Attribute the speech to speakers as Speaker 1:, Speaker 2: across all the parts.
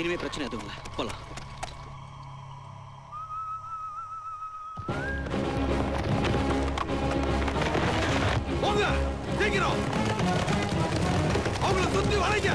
Speaker 1: இனிமே பிரச்சனை எதுவும் இல்லை, போலாம்.
Speaker 2: போங்க சீக்கிரம், அவங்கள சுத்தி வளைங்க.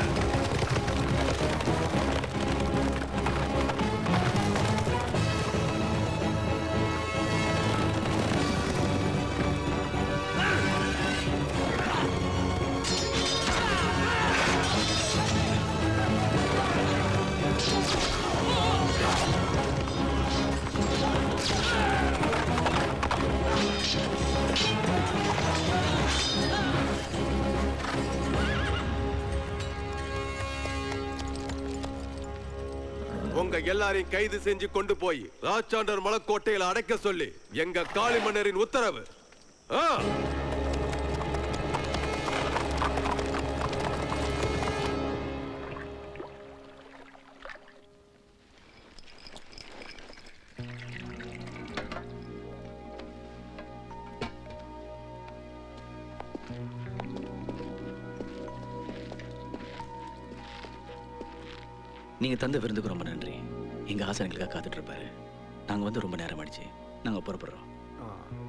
Speaker 2: உங்க எல்லாரையும் கைது செஞ்சு கொண்டு போய் ராச்சாண்டர் மலைக்கோட்டையில் அடைக்க சொல்லி எங்க காளி மன்னரின் உத்தரவு.
Speaker 1: நீங்க தந்த விருந்துக்கு ரொம்ப நன்றி. எங்க ஆசை எங்களுக்காக காத்துட்டு இருப்பாரு. நாங்க வந்து ரொம்ப நேரம் ஆயிடுச்சு, நாங்க புறப்படுறோம்.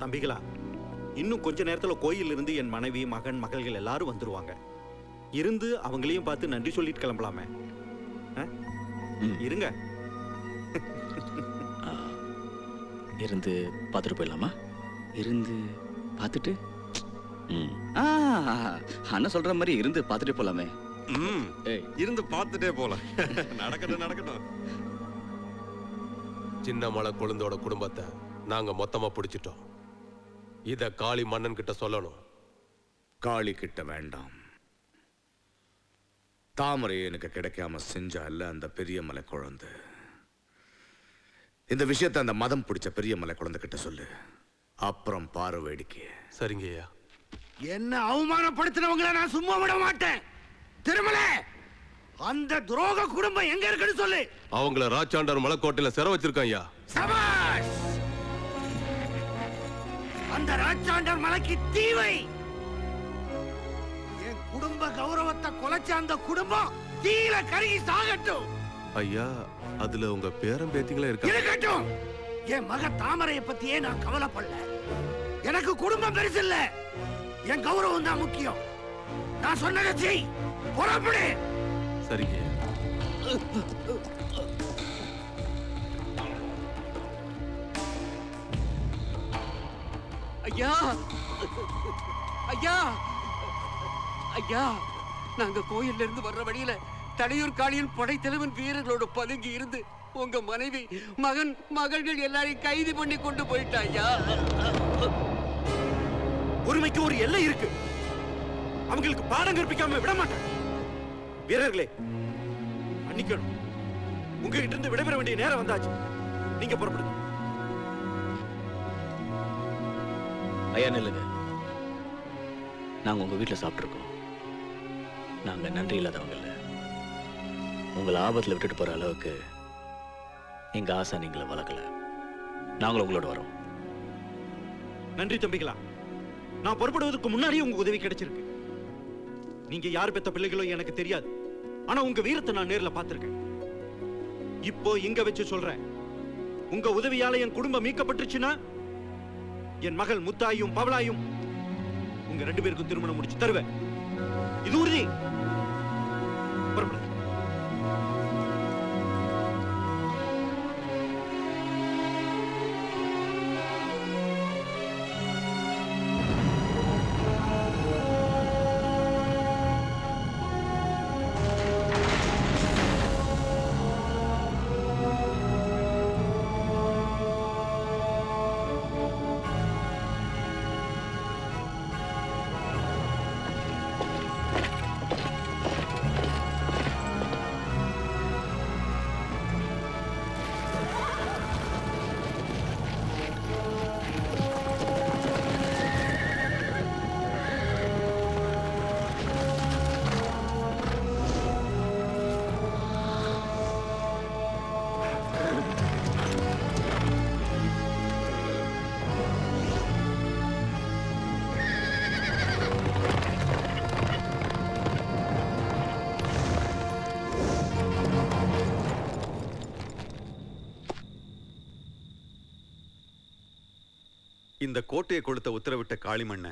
Speaker 3: தம்பிகளா, இன்னும் கொஞ்ச நேரத்துல கோயில் இருந்து என் மனைவி, மகன், மகள்கள் எல்லாரும் வந்துருவாங்க. இருந்து அவங்களையும் பார்த்து நன்றி சொல்லிட்டு கிளம்பலாமே. இருங்க.
Speaker 1: இருந்து பார்த்துட்டு போயிடலாமா? இருந்து பார்த்துட்டு அண்ணன் சொல்ற மாதிரி இருந்து பார்த்துட்டு போலாமே.
Speaker 2: இருந்து பார்த்துட்டே போலாம். நடக்கட்டும் நடக்கட்டும். சின்ன மலை கொழுந்தோட குடும்பத்தை நாங்க மொத்தமா பிடிச்சிட்டோம். இத காளி மன்னன் கிட்ட சொல்லணும்.
Speaker 4: காளி கிட்ட வேண்டாம். தாமரை எனக்கு கிடைக்காம செஞ்சா இல்ல அந்த பெரிய மலை குழந்தை. இந்த விஷயத்தை அந்த மதம் பிடிச்ச பெரிய மலை குழந்தை கிட்ட சொல்லு. அப்புறம் பாரு வேடிக்கை.
Speaker 2: சரிங்கய்யா.
Speaker 5: என்ன அவமானப்படுத்தினவங்களை நான் சும்மா விட மாட்டேன். திருமலை, அந்த துரோக குடும்பம் எங்க இருக்குன்னு சொல்லு.
Speaker 2: அவங்கள ராச்சாண்டர் மலைக்கோட்டையில சிறை வச்சிருக்காங்க.
Speaker 5: சபாஷ். அந்த ராச்சாண்டர் மலைக்கு தீவை. என் குடும்ப கௌரவத்தை குலைச்ச அந்த குடும்பம் தீயில கருகி சாகட்டும்.
Speaker 2: ஐயா, அதுல உங்க பேரம் பேத்திகளே
Speaker 5: இருக்கட்டும். என் மக தாமரையை பத்தியே நான் கவலைப்படல. எனக்கு குடும்பம் பெருசு இல்ல, என் கௌரவம் தான் முக்கியம். நான் சொன்னதை செய். புறப்படு.
Speaker 2: சரிங்க.
Speaker 6: ஐயா, ஐயா, ஐயா, நாங்க கோயில்ல இருந்து வர்ற வழியில தலையூர் காளியின் படைத்தலைவன் வீரர்களோட பதுங்கி இருந்து உங்க மனைவி, மகன், மகள்கள் எல்லாரையும் கைது பண்ணி கொண்டு போயிட்டா. ஐயா,
Speaker 3: உரிமைக்கு ஒரு எல்லை இருக்கு. அவங்களுக்கு பாடம் கற்பிக்காம விட மாட்டேன். வீரர்களே, மன்னிக்கணும். உங்ககிட்ட இருந்து விடைபெற வேண்டிய நேரம் வந்தாச்சு. நீங்க புறப்படுங்க.
Speaker 1: ஐயா நில்லுங்க. நாங்க உங்க வீட்டுல சாப்பிட்டுருக்கோம். நாங்க நன்றி இல்லாதவங்க இல்ல. உங்களை ஆபத்துல விட்டுட்டு போற அளவுக்கு எங்க ஆசை நீங்களை வளர்க்கல. நாங்களும் உங்களோட வரோம்.
Speaker 3: நன்றி தம்பிகளா. நான் புறப்படுவதற்கு முன்னாடியே உங்க உதவி கிடைச்சிருக்கு. நீங்க யார் பெத்த பிள்ளைகளோ எனக்கு தெரியாது. ஆனா உங்க வீரத்தை நான் நேர்ல பார்த்திருக்கேன். இப்போ இங்க வச்சு சொல்றேன். உங்க உதவியால என் குடும்பம் மீட்கப்பட்டுச்சுன்னா என் மகள் முத்தாயும் பவளாயும் உங்க 2 பேருக்கும் திருமணம் முடிச்சு தருவேன். இது உறுதி. புறப்படுங்க.
Speaker 7: இந்த கோட்டையை கொளுத்த உத்தரவிட்ட காளிமண்ண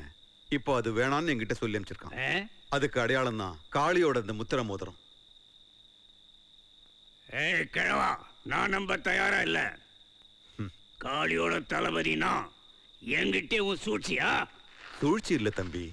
Speaker 7: இப்போ அது வேணான்னு என்கிட்ட சொல்லி அனுப்பிச்சிருக்கான். அதுக்கு அடையாளம் தான் காளியோட இந்த முத்திர மோதிரம்.
Speaker 5: ஏய் கிழவா, நான் நம்ப தயாரா இல்ல. காளியோட தளபதினா என்கிட்ட உன் சூழ்ச்சியா?
Speaker 7: சூழ்ச்சி இல்ல தம்பி.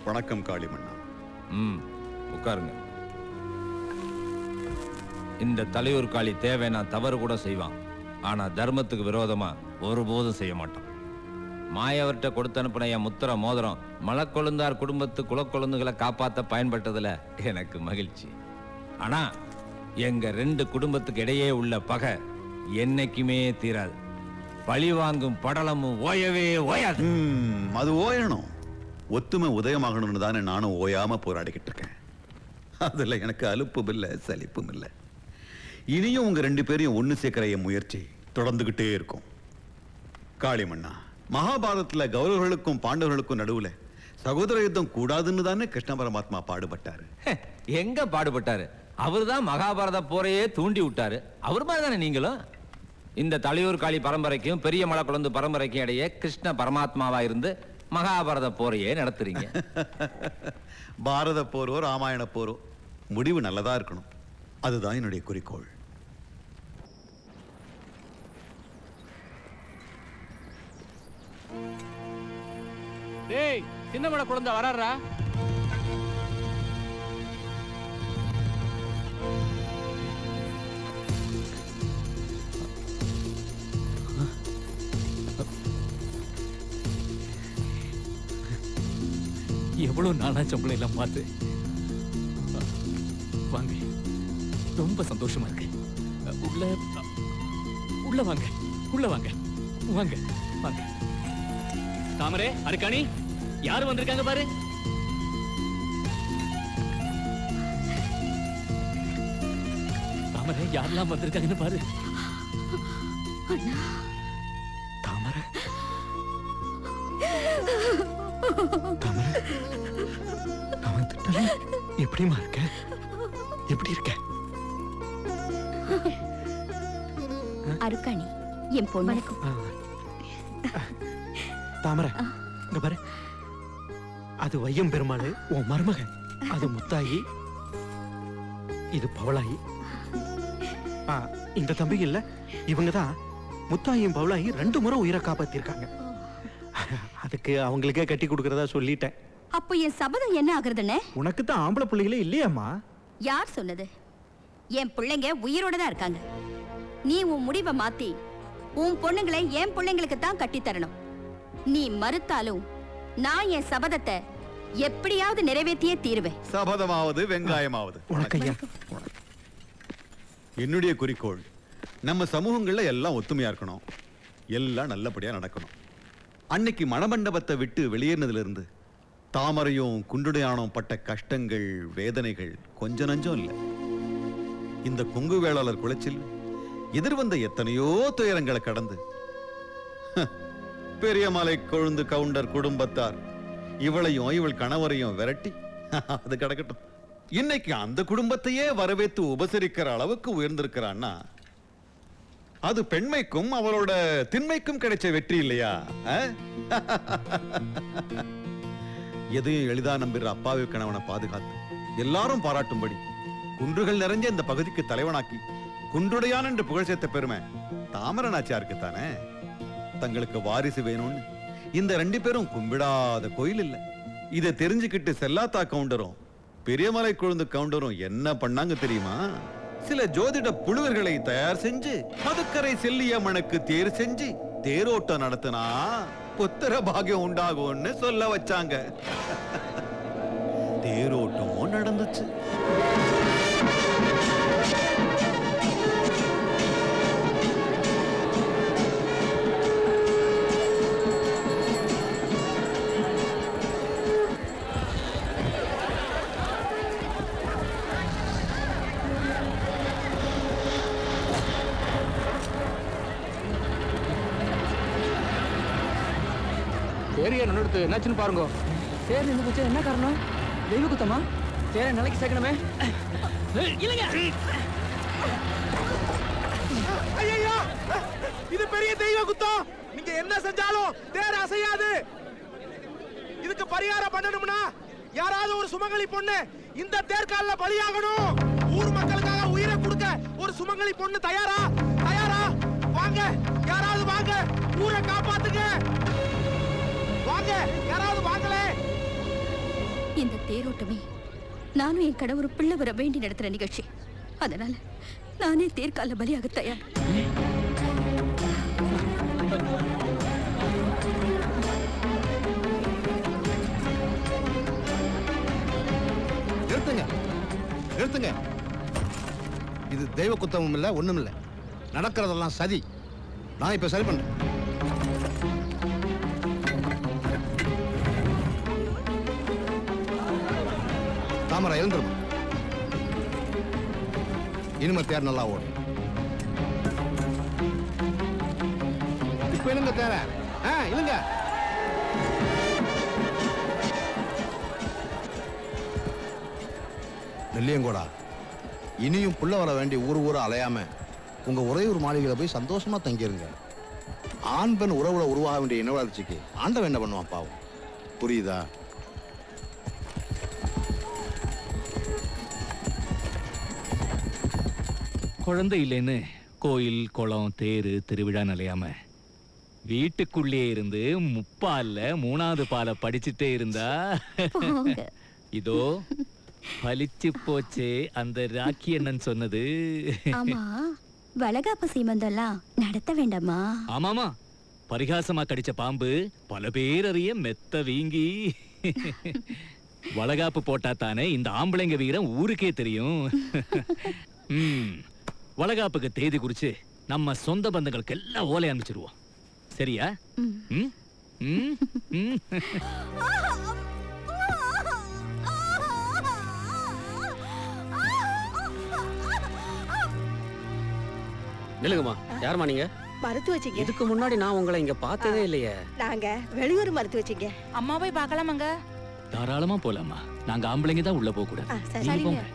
Speaker 7: வணக்கம் காளிமண்ணா.
Speaker 8: உட்காருங்க. இந்த தலையூர் காளி தேவைன்னா தவறு கூட செய்வான். ஆனா தர்மத்துக்கு விரோதமா ஒருபோதும் செய்ய மாட்டான். மாயவர்கிட்ட கொடுத்து அனுப்பின என் முத்திர மோதிரம் மலக்கொழுந்தார் குடும்பத்து குலக்கொழுந்துகளை காப்பாற்ற பயன்பட்டதுல எனக்கு மகிழ்ச்சி. ஆனா எங்க 2 குடும்பத்துக்கு இடையே உள்ள பகை என்னைக்குமே தீராது. பழி வாங்கும் படலமும் ஓயவே ஓயாது.
Speaker 4: அது ஓயணும். ஒத்துமை உதயமாகணும்னு தானே நானும் ஓயாம போராடிக்கிட்டு இருக்கேன். அதுல எனக்கு அலுப்பும் இல்லை, சலிப்பும் இல்லை. இனியும் உங்க 2 பேரையும் ஒண்ணு சேர்க்கிற என் முயற்சி தொடர்ந்துகிட்டே இருக்கும். காளிமண்ணா, மகாபாரதத்துல கௌரவர்களுக்கும் பாண்டவர்களுக்கும் நடுவுல சகோதர யுத்தம் கூடாதுன்னு தானே கிருஷ்ண பரமாத்மா பாடுபட்டாரு.
Speaker 8: எங்க பாடுபட்டாரு? அவர்தான் மகாபாரத போரையே தூண்டி விட்டாரு. அவர் மாதிரி தானே நீங்களும். இந்த தலையூர் காளி பரம்பரைக்கும் பெரிய மலை குழந்தை பரம்பரைக்கும் இடையே கிருஷ்ண பரமாத்மாவா இருந்து மகாபாரத போரையே நடத்துறீங்க.
Speaker 4: பாரத போரோ ராமாயண போரோ முடிவு நல்லதா இருக்கணும். அதுதான் என்னுடைய குறிக்கோள்.
Speaker 9: டேய், சின்னமலை குழந்தை வராரா?
Speaker 10: எவ்வளவு நாளாச்சு உங்களை எல்லாம் பார்த்து. வாங்க, ரொம்ப சந்தோஷமா இருக்கு. உள்ள வாங்க, உள்ள வாங்க, வாங்க வாங்க. தாமரே, அருக்காணி, யார் வந்திருக்காங்க பாரு. தாமரை, யாரெல்லாம் வந்திருக்காங்கன்னு பாரு. தாமரை, தாமரை, அவன் திட்டல. எப்படிமா இருக்க? எப்படி இருக்க?
Speaker 11: அருக்காணி, என் பொண்ணு.
Speaker 3: தாமரை, இங்க பாரு. அது வையம் பெருமாள், உன் மருமகன். அது முத்தாயி, இது பவளாயி. இந்த தம்பிங்க இல்ல, இவங்க தான் முத்தாயும் பவளாயி 2 முறை உயிரை காப்பாத்திருக்காங்க. அதுக்கு அவங்களுக்கே கட்டி கொடுக்கறதா சொல்லிட்டேன்.
Speaker 11: அப்ப என் சபதம் என்ன ஆகுறதுன்னு?
Speaker 3: உனக்கு தான் ஆம்பளை பிள்ளைகளே இல்லையாம்மா?
Speaker 11: யார் சொன்னது? என் பிள்ளைங்க உயிரோட தான் இருக்காங்க. நீ உன் முடிவை மாத்தி உன் பொண்ணுங்களை என் பிள்ளைங்களுக்கு தான் கட்டி தரணும். நீ மறுத்தாலும் நான் என் சபதத்தை எப்படியாவது நிறைவேற்றியே தீருவேன்.
Speaker 4: சபதமாவது வெங்காயமாவது. என்னுடைய குறிக்கோள் நம்ம சமூகங்கள்ல எல்லாம் ஒத்துமையா இருக்கணும், எல்லாம் நல்லபடியா நடக்கணும். அன்னைக்கு மணமண்டபத்தை விட்டு வெளியேறினதுல இருந்து தாமரையும் குண்டுடையானும் பட்ட கஷ்டங்கள் வேதனைகள் கொஞ்ச நஞ்சம் இல்லை. இந்த கொங்கு வேளாளர் குளச்சில் எதிர்வந்த எத்தனையோ துயரங்களை கடந்து பெரியமலை கொழுந்து கவுண்டர் குடும்பத்தார் இவளையும் இவள் கணவரையும் விரட்டி அது கிடக்கட்டும். இன்னைக்கு அந்த குடும்பத்தையே வரவேற்று உபசரிக்கிற அளவுக்கு உயர்ந்திருக்கிறான்னா அது பெண்மைக்கும் அவளோட திண்மைக்கும் கிடைச்ச வெற்றி இல்லையா? எதையும் எளிதா நம்புற அப்பாவி கணவனை பாதுகாத்து எல்லாரும் பாராட்டும்படி குன்றுகள் நிறைஞ்ச இந்த பகுதிக்கு தலைவனாக்கி குன்றுடையான் என்று புகழ் சேர்த்த பெருமை தாமரை நாச்சியாருக்கு தானே. தங்களுக்கு வாரிசு வேணும்னு இந்த 2 பேரும் கும்பிடாத கோயில் இல்லை. இதை தெரிஞ்சுக்கிட்டு செல்லாத்தா கவுண்டரும் பெரியமலை கொழுந்து கவுண்டரும் என்ன பண்ணாங்க தெரியுமா? சில ஜோதிட புழுவர்களை தயார் செஞ்சு மதுக்கரை செல்லியம்மனுக்கு தேர் செஞ்சு தேரோட்டம் நடத்தினா புத்திர பாகியம் உண்டாகும்னு சொல்ல வச்சாங்க. தேரோட்டமும் நடந்துச்சு.
Speaker 9: தேரியா நின்றுடுத்து என்னாச்சுன்னு பாருங்க. தேர் நின்று போச்சு, என்ன காரணம்? தெய்வ குத்தமா? தேரை நிலைக்கு சேர்க்கணுமே. இல்லைங்க,
Speaker 5: ஐயா, இது பெரிய தெய்வ குத்தம். நீங்க என்ன செஞ்சாலும் தேர் அசையாது. இதுக்கு பரிகாரம் பண்ணணும்னா யாராவது ஒரு சுமங்கலி பொண்ணு இந்த தேர்கால்ல பலியாகணும். ஊர் மக்களுக்காக உயிரை கொடுக்க ஒரு சுமங்கலி பொண்ணு தயாரா? தயாரா? வாங்க, யாராவது வாங்க, ஊரை காப்பாத்துங்க. வாங்க, யாராவது வாங்களே.
Speaker 11: இந்த தேரோட்டமே நானும் என் கணவர் பிள்ளை வர வேண்டி நடத்துற நிகழ்ச்சி. அதனால நானே தேர்கால பலியாக தயார்.
Speaker 5: நிறுத்துங்க, நிறுத்துங்க. இது தெய்வ குத்தமும் இல்ல, ஒண்ணும் இல்ல. நடக்கிறதெல்லாம் சதி. நான் இப்ப சரி பண்றேன். தாமரை எழுந்துருமா. இனிமே தேர் நல்லா ஓடும். இப்ப இல்லங்க தேர இல்லங்க. நெல்லியங்கோடா, இனியும் புள்ள வர வேண்டி ஊர் அலையாம உங்க உறையூர் மாளிகையில போய் சந்தோஷமா தங்கிருங்க. ஆண் பெண் உறவுல உருவாக வேண்டிய இன வளர்ச்சிக்கு ஆண்டவன் என்ன பண்ணுவான் பாவம். புரியுதா?
Speaker 10: குழந்தை இல்லைன்னு கோயில் குளம் தேரு திருவிழா நிலையாம வீட்டுக்குள்ளே இருந்து முப்பால்ல 3வது பாலை படிச்சுட்டே இருந்தா இதோ பலிச்சு போச்சே அந்த ராக்கி அண்ணன் சொன்னது.
Speaker 11: ஆமா, வளகாப்பு சீமந்தெல்லாம் நடத்த வேண்டாமா?
Speaker 10: ஆமாமா, பரிகாசமா கடிச்ச பாம்பு பல பேர் அறிய மெத்த வீங்கி. வளகாப்பு போட்டா தானே இந்த ஆம்பளைங்க வீரம் ஊருக்கே தெரியும். வளகாப்புக்கு தேதி குறிச்சு நம்ம சொந்த பந்தங்களுக்கு எல்லாம் ஓலை அனுப்பிச்சிருவோம். சரியா?
Speaker 6: நில்லுங்கம்மா. யாரும்மா நீங்க?
Speaker 12: மருத்துவ வச்சிங்க.
Speaker 6: இதுக்கு முன்னாடி நான் உங்களை இங்க பார்த்ததே இல்லையே.
Speaker 12: நாங்க வெளியூர் மருத்துவ வச்சிங்க.
Speaker 11: அம்மா போய் பார்க்கலாமாங்க?
Speaker 10: தாராளமா போலாமா. நாங்க ஆம்பளைங்க தான் உள்ள போக கூடாது. நீங்க போங்க.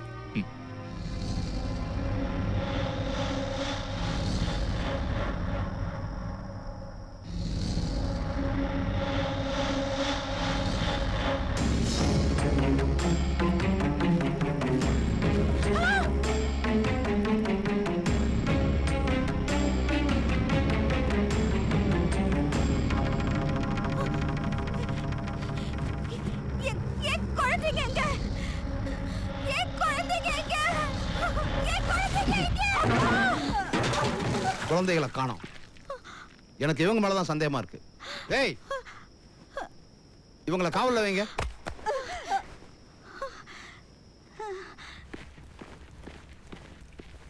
Speaker 11: என் குழந்தைங்க எங்க? என் குழந்தைங்க எங்க? என் குழந்தைங்க எங்க?
Speaker 5: குழந்தைகளை காணோம். எனக்கு இவங்க மேலதான் சந்தேகமா இருக்கு. ஏய், இவங்கள காவல்ல வைங்க.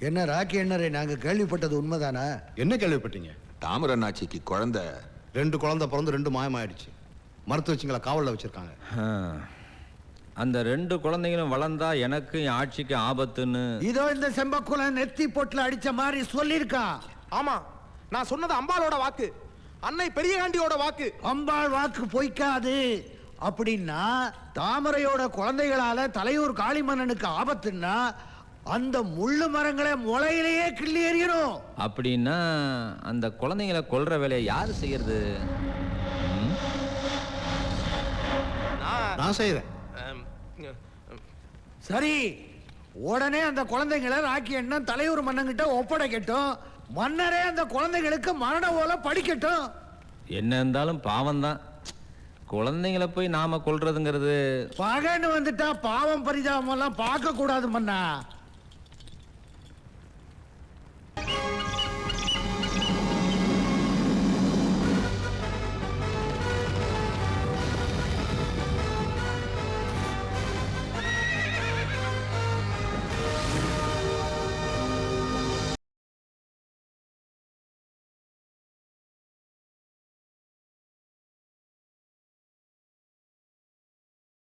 Speaker 13: என்ன ராக்கி அண்ணரே, நாங்க கேள்விப்பட்டது உண்மைதானா?
Speaker 5: என்ன கேள்விப்பட்டீங்க?
Speaker 14: தாமரநாச்சிக்கு குழந்தை
Speaker 5: 2 குழந்தை பிறந்து 2 மாயமாயிடுச்சு. மருத்துவ வச்சிங்கள காவல்ல வச்சிருக்காங்க.
Speaker 8: அந்த 2 குழந்தைகளும் வளர்ந்தா எனக்கு என் ஆட்சிக்கு ஆபத்துன்னு
Speaker 13: இதோ இந்த செம்பக்குல நெத்தி பொட்டுல அடிச்ச மாதிரி சொல்லியிருக்கா.
Speaker 5: ஆமா, நான் சொன்னது அம்பாளோட வாக்கு, அன்னை பெரியகாண்டியோட வாக்கு.
Speaker 13: அம்பாள் வாக்கு பொய்க்காது. அப்படின்னா தாமரையோட குழந்தைகளால தலையூர் காளிமன்னனுக்கு ஆபத்துன்னா அந்த முள்ளு மரங்களை முளையிலேயே கிள்ளி எறியணும்.
Speaker 8: அப்படின்னா அந்த குழந்தைங்களை கொல்ற வேலையை யாரு செய்யறது?
Speaker 5: நான் செய்யறேன்.
Speaker 13: சரி, உடனே அந்த குழந்தைகளை ராக்கி அண்ணன் தலையூர் மன்னன்கிட்ட ஒப்படைக்கட்டும். மன்னரே அந்த குழந்தைகளுக்கு மரண ஓலை படிக்கட்டும்.
Speaker 8: என்ன இருந்தாலும் பாவம்தான். குழந்தைங்களை போய் நாம கொல்றதுங்கிறது
Speaker 13: பகன்னு வந்துட்டா பாவம் பரிதாபம் எல்லாம் பார்க்க கூடாது மன்னா.